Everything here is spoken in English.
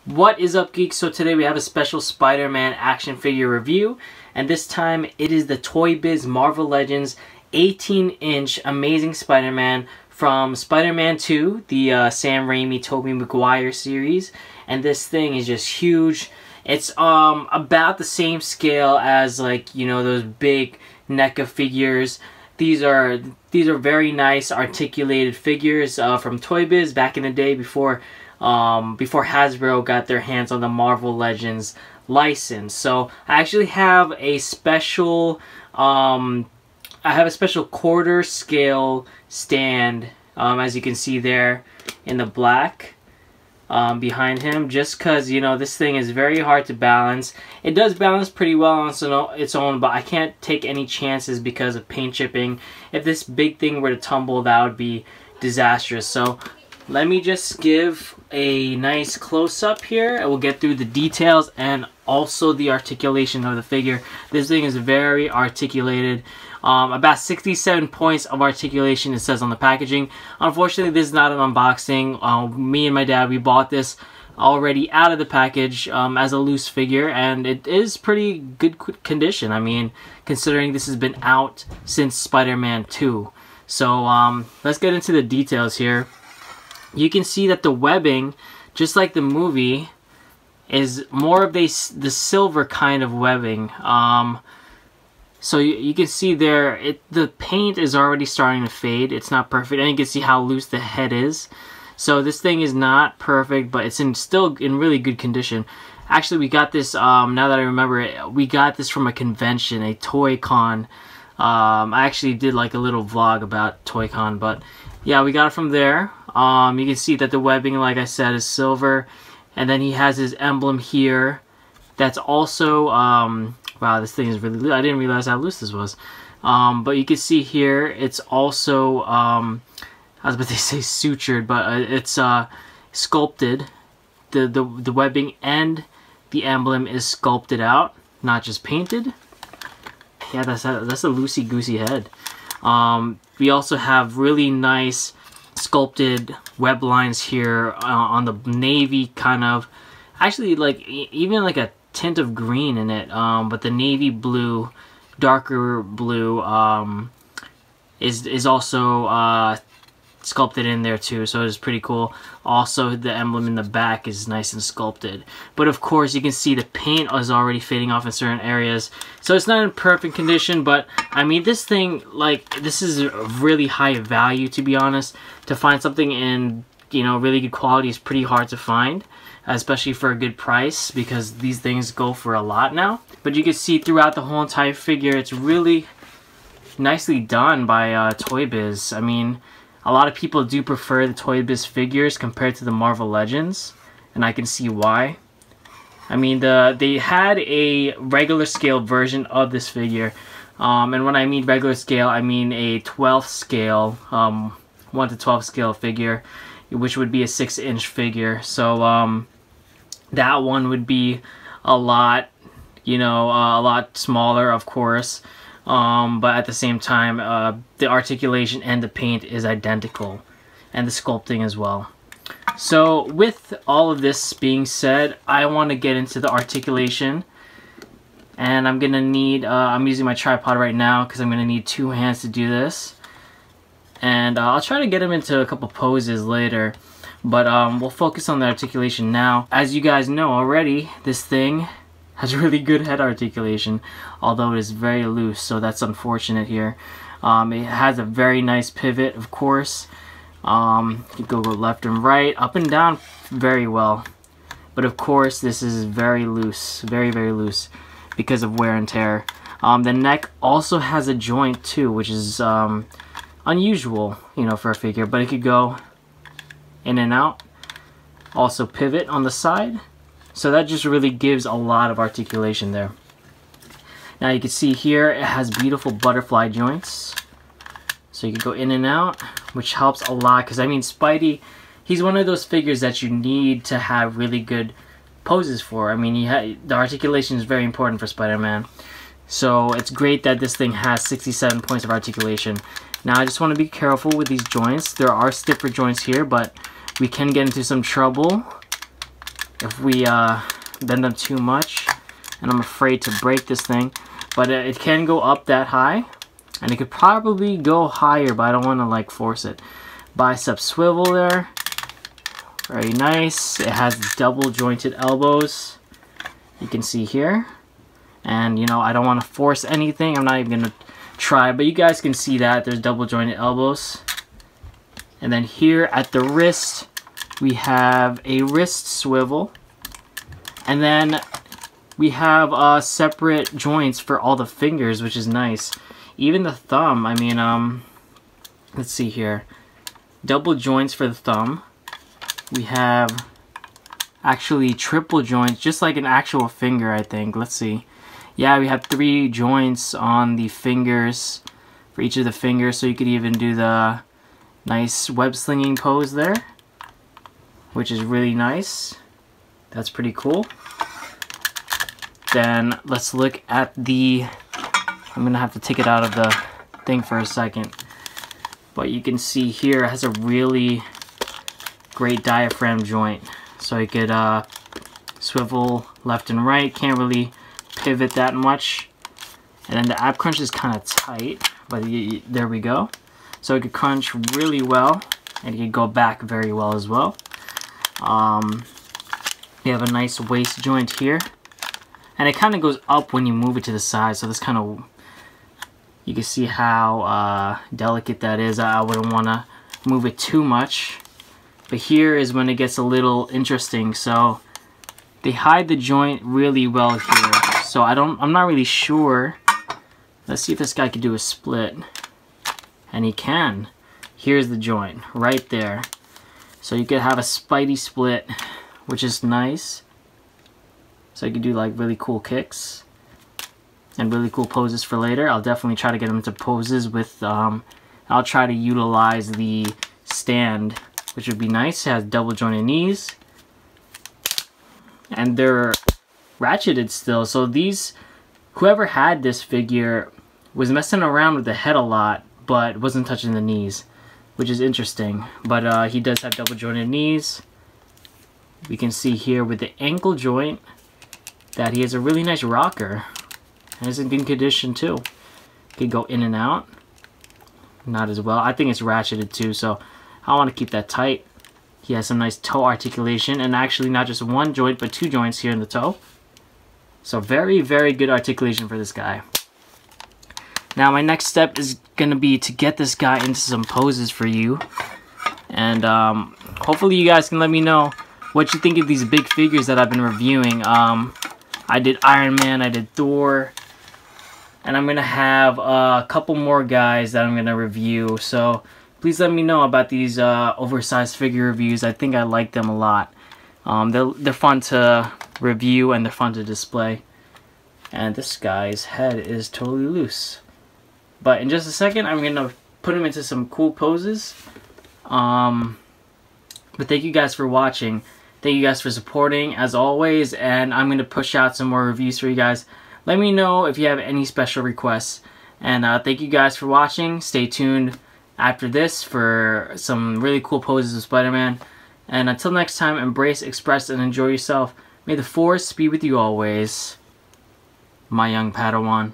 What is up, geeks? So today we have a special Spider-Man action figure review, and this time it is the Toybiz Marvel Legends 18-inch Amazing Spider-Man from Spider-Man 2, the Sam Raimi Tobey Maguire series. And this thing is just huge. It's about the same scale as, like, you know, those big NECA figures. These are very nice articulated figures from Toybiz back in the day before Hasbro got their hands on the Marvel Legends license. So I actually have a special quarter scale stand, as you can see there in the black behind him, just because, you know, this thing is very hard to balance. It does balance pretty well on its own, but I can't take any chances because of paint chipping. If this big thing were to tumble, that would be disastrous. So let me just give a nice close-up here, and we'll get through the details and also the articulation of the figure. This thing is very articulated. About 67 points of articulation, it says on the packaging. Unfortunately, this is not an unboxing. Me and my dad, we bought this already out of the package as a loose figure, and it is pretty good condition. I mean, considering this has been out since Spider-Man 2. So let's get into the details here. You can see that the webbing, just like the movie, is more of the silver kind of webbing. So you can see there, the paint is already starting to fade. It's not perfect, and you can see how loose the head is. So this thing is not perfect, but it's still in really good condition. Actually, we got this, now that I remember it, we got this from a convention, a Toy Con. I actually did like a little vlog about Toy Con, but yeah, we got it from there. You can see that the webbing, like I said, is silver. And then he has his emblem here. That's also, wow, this thing is really loose. I didn't realize how loose this was. But you can see here, it's also, I was about to say sutured, but it's sculpted. The webbing and the emblem is sculpted out, not just painted. Yeah, that's a loosey-goosey head. We also have really nice sculpted web lines here on the navy, kind of, actually, like even like a tint of green in it, but the navy blue, darker blue, is also sculpted in there too, so it's pretty cool. Also, the emblem in the back is nice and sculpted, but of course you can see the paint is already fading off in certain areas, so it's not in perfect condition. But I mean, this thing, like, this is a really high value, to be honest. To find something in, you know, really good quality is pretty hard to find, especially for a good price, because these things go for a lot now. But you can see throughout the whole entire figure, it's really nicely done by Toybiz. I mean, a lot of people do prefer the Toybiz figures compared to the Marvel Legends, and I can see why. I mean, they had a regular scale version of this figure, and when I mean regular scale, I mean a 12th scale, 1 to 12 scale figure, which would be a 6-inch figure. So that one would be a lot, you know, a lot smaller, of course. But at the same time, the articulation and the paint is identical, and the sculpting as well. So with all of this being said, I want to get into the articulation, and I'm gonna need, I'm using my tripod right now because I'm gonna need 2 hands to do this, and I'll try to get him into a couple poses later, but we'll focus on the articulation now. As you guys know already, this thing has really good head articulation, although it is very loose, so that's unfortunate here. It has a very nice pivot, of course. You can go left and right, up and down very well. But of course, this is very loose, very, very loose, because of wear and tear. The neck also has a joint too, which is unusual, you know, for a figure, but it could go in and out. Also pivot on the side. So that just really gives a lot of articulation there. Now you can see here, it has beautiful butterfly joints. So you can go in and out, which helps a lot, because I mean, Spidey, he's one of those figures that you need to have really good poses for. I mean, the articulation is very important for Spider-Man. So it's great that this thing has 67 points of articulation. Now I just want to be careful with these joints. There are stiffer joints here, but we can get into some trouble if we bend them too much, and I'm afraid to break this thing. But it can go up that high, and it could probably go higher, but I don't want to like force it. Bicep swivel there, very nice. It has double jointed elbows, you can see here. And you know, I don't want to force anything, I'm not even gonna try, but you guys can see that there's double jointed elbows. And then here at the wrist, we have a wrist swivel, and then we have separate joints for all the fingers, which is nice. Even the thumb, I mean, let's see here. Double joints for the thumb. We have actually triple joints, just like an actual finger, I think. Let's see. Yeah, we have 3 joints on the fingers, for each of the fingers, so you could even do the nice web slinging pose there, which is really nice. That's pretty cool. Then let's look at the, I'm gonna have to take it out of the thing for a second, but you can see here it has a really great diaphragm joint, so you could swivel left and right, can't really pivot that much. And then the ab crunch is kind of tight, but there we go. So it could crunch really well, and it could go back very well as well. You have a nice waist joint here, and it kind of goes up when you move it to the side, so this kind of, you can see how delicate that is. I wouldn't want to move it too much, but here is when it gets a little interesting. So they hide the joint really well here, so I'm not really sure. Let's see if this guy could do a split, and he can. Here's the joint right there, so you could have a Spidey split, which is nice. So you could do like really cool kicks and really cool poses for later. I'll definitely try to get them into poses with, I'll try to utilize the stand, which would be nice. It has double jointed knees, and they're ratcheted still. So these, whoever had this figure was messing around with the head a lot, but wasn't touching the knees, which is interesting. But he does have double jointed knees. We can see here with the ankle joint that he has a really nice rocker, and it's in good condition too. Could go in and out, not as well. I think it's ratcheted too, so I want to keep that tight. He has some nice toe articulation, and actually not just one joint but 2 joints here in the toe. So very, very good articulation for this guy. Now my next step is gonna be to get this guy into some poses for you, and hopefully you guys can let me know what you think of these big figures that I've been reviewing. I did Iron Man, I did Thor, and I'm gonna have a couple more guys that I'm gonna review. So please let me know about these oversized figure reviews. I think I like them a lot. They're fun to review, and they're fun to display. And this guy's head is totally loose. But in just a second, I'm gonna put him into some cool poses. But thank you guys for watching. Thank you guys for supporting, as always, and I'm going to push out some more reviews for you guys. Let me know if you have any special requests. And thank you guys for watching. Stay tuned after this for some really cool poses of Spider-Man. And until next time, embrace, express, and enjoy yourself. May the Force be with you always, my young Padawan.